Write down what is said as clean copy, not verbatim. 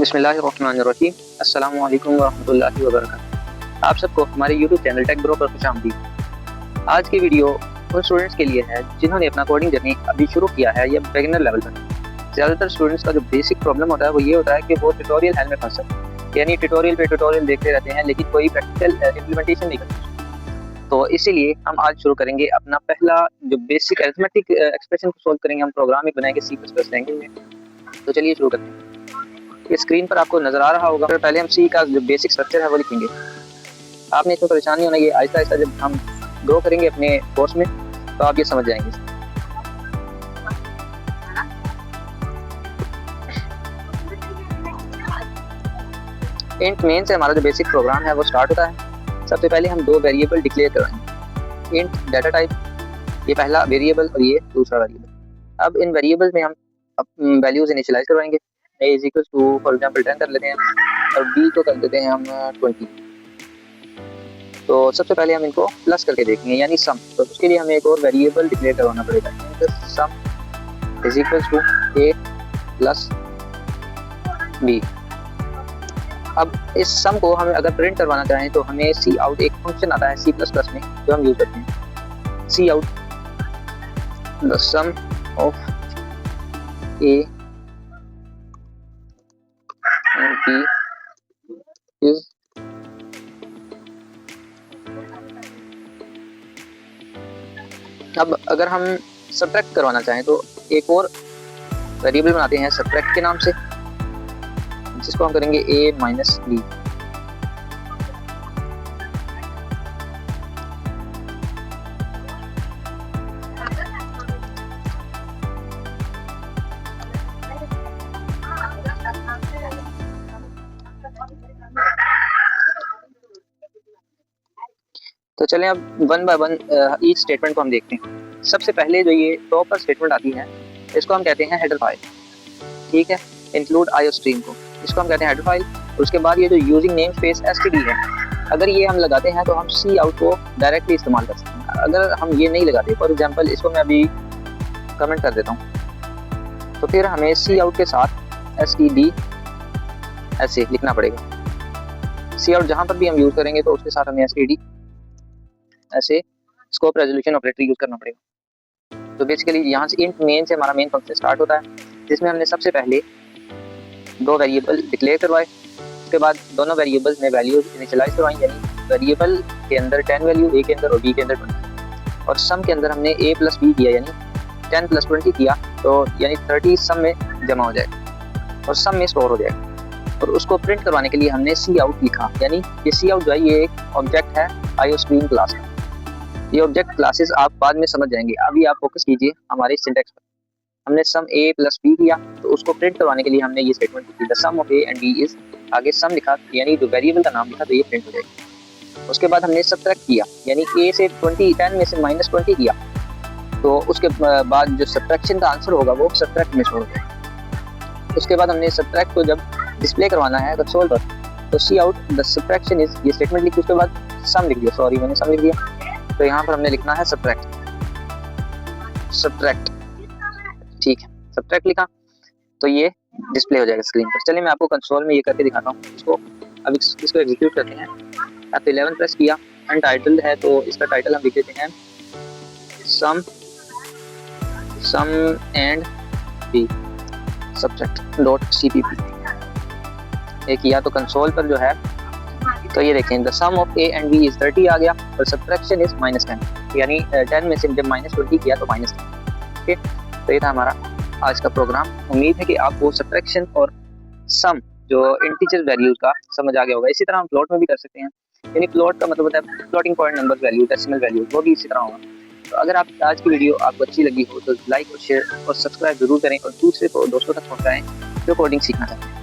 बिस्मिल्लाहिर्रहमानिर्रहीम। अस्सलामु अलैकुम वरहमतुल्लाहि वबरकातुहू। आप सबको हमारे यूट्यूब चैनल टेक ब्रो पर खुशामदीद। आज की वीडियो उन स्टूडेंट्स के लिए है जिन्होंने अपना कोडिंग जर्नी अभी शुरू किया है या बिगिनर लेवल पर। ज़्यादातर स्टूडेंट्स का जो बेसिक प्रॉब्लम होता है वो ये होता है कि वो ट्यूटोरियल हेल में फंस जाते हैं, यानी ट्यूटोरियल पे ट्यूटोरियल देखते रहते हैं लेकिन कोई प्रैक्टिकल इम्प्लीमेंटेशन नहीं करते। तो इसीलिए हम आज शुरू करेंगे अपना पहला जो बेसिक अरिथमेटिक एक्सप्रेशन को सोल्व करेंगे। हम प्रोग्राम एक बनाएंगे C++ लैंग्वेज में। तो चलिए शुरू करते हैं। ये स्क्रीन पर आपको नजर आ रहा होगा। तो पहले हम सी का जो बेसिक स्ट्रक्चर है वो लिखेंगे। आपने इसमें परेशान नहीं होना, ये आहिस्ता आहिस्ता जब हम ग्रो करेंगे अपने कोर्स में तो आप ये समझ जाएंगे। इंट मेन से हमारा जो बेसिक प्रोग्राम है वो स्टार्ट होता है। सबसे पहले हम दो वेरिएबल डिक्लेयर करवाएंगे। इंट डाटा टाइप, ये पहला वेरिएबल और ये दूसरा वेरिएबल। अब इन वेरिएबल में हम वैल्यूज इनिशियलाइज करवाएंगे। a is equal to for example 10 कर लेते हैं और b को कर देते हैं हम 20। तो सबसे पहले हम इनको प्लस करके देखेंगे यानी सम। तो उसके लिए हमें एक और वेरिएबल डिक्लेयर करवाना पड़ेगा। Sum is equal to a plus b। अब इस सम को हमें अगर प्रिंट करवाना चाहें तो हमें सी आउट एक फंक्शन आता है C++ में जो हम यूज करते हैं। See out the sum of a and b is अब अगर हम सब्ट्रैक्ट करवाना चाहें तो एक और वेरिएबल बनाते हैं सब्ट्रैक्ट के नाम से, जिसको हम करेंगे a माइनस b। तो चलें अब one by one each statement को हम देखते हैं। सबसे पहले जो ये टॉप पर स्टेटमेंट आती है इसको हम कहते हैं हेडर फाइल। ठीक है, इंक्लूड आईओ स्ट्रीम को, इसको हम कहते हैं हेडर फाइल। और उसके बाद ये जो यूजिंग नेम स्पेस std है, अगर ये हम लगाते हैं तो हम सी आउट को डायरेक्टली इस्तेमाल कर सकते हैं। अगर हम ये नहीं लगाते, फॉर एग्जाम्पल इसको मैं अभी कमेंट कर देता हूँ, तो फिर हमें सी आउट के साथ std ऐसे लिखना पड़ेगा। सी आउट जहाँ पर भी हम यूज़ करेंगे तो उसके साथ हमें std ऐसे स्कोप रेजोल्यूशन ऑपरेटर यूज करना पड़ेगा। तो बेसिकली यहाँ से इंट मेन से हमारा मेन फंक्शन स्टार्ट होता है, जिसमें हमने सबसे पहले दो वेरिएबल डिक्लेयर करवाए। उसके बाद दोनों वेरिएबल्स में वैल्यूज इनिशियलाइज करवाई, यानी वेरिएबल के अंदर 10 वैल्यू, a के अंदर और b के अंदर 20। और सम के अंदर हमने a प्लस b किया, यानी 10 प्लस 20 किया, तो यानी 30 सम में जमा हो जाएगा और सम में स्टोर हो जाएगा। और उसको प्रिंट करवाने के लिए हमने सी आउट लिखा, यानी ये सी आउट जो है ये एक ऑब्जेक्ट है आईओ स्ट्रीम क्लास का। ये ऑब्जेक्ट क्लासेस आप बाद में समझ जाएंगे, अभी आप फोकस कीजिए हमारे सिंटैक्स पर। हमने सम a प्लस b किया, तो उसको प्रिंट करवाने के लिए हमने ये स्टेटमेंट लिखी, the sum of a and b is, आगे सम लिखा यानी जो वेरिएबल का नाम लिखा, तो ये प्रिंट हो जाएगा। उसके बाद हमने सब्ट्रैक्ट किया, यानी a से 10 में से माइनस 20 किया, तो उसके बाद जो सब्ट्रैक्शन का आंसर होगा वो सब्ट्रैक्ट में छोड़ देगा। उसके बाद हमने सब्ट्रैक्ट को जब डिस्प्ले करवाना है कंसोल पर, तो सी आउट द सब्ट्रैक्शन इज, ये स्टेटमेंट लिखी, उसके बाद सम लिख दिया, सॉरी मैंने सम लिख दिया, तो यहाँ पर हमने लिखना है सब्ट्रैक्ट। ठीक है, सब्ट्रैक्ट लिखा तो ये डिस्प्ले हो जाएगा स्क्रीन पर। चलिए मैं आपको कंसोल में ये करके दिखाता हूँ इसको। अब इसको एग्जीक्यूट करते हैं। F11 प्रेस किया, अनटाइटल्ड है तो इसका टाइटल हम लिख देते हैं sum and b subtract dot cpp। ये किया तो कंसोल पर जो है तो ये देखें, the sum of a and b is 30 आ गया और सब्ट्रैक्शन इज -10, यानी 10 में से जब -20 किया तो -10। ओके, तो ये था हमारा आज का प्रोग्राम। उम्मीद है कि आपको सब्ट्रैक्शन और सम जो इंटीजर वैल्यूज का समझ आ गया होगा। इसी तरह हम प्लॉट में भी कर सकते हैं, यानी प्लॉट का मतलब होता है floating point number value, decimal value, वो भी इसी तरह होगा। तो अगर आप आज की वीडियो आपको अच्छी लगी हो तो लाइक और शेयर और सब्सक्राइब जरूर करें और दूसरे को दोस्तों तक पहुँचाएँ जो कोडिंग सीखना चाहते हैं।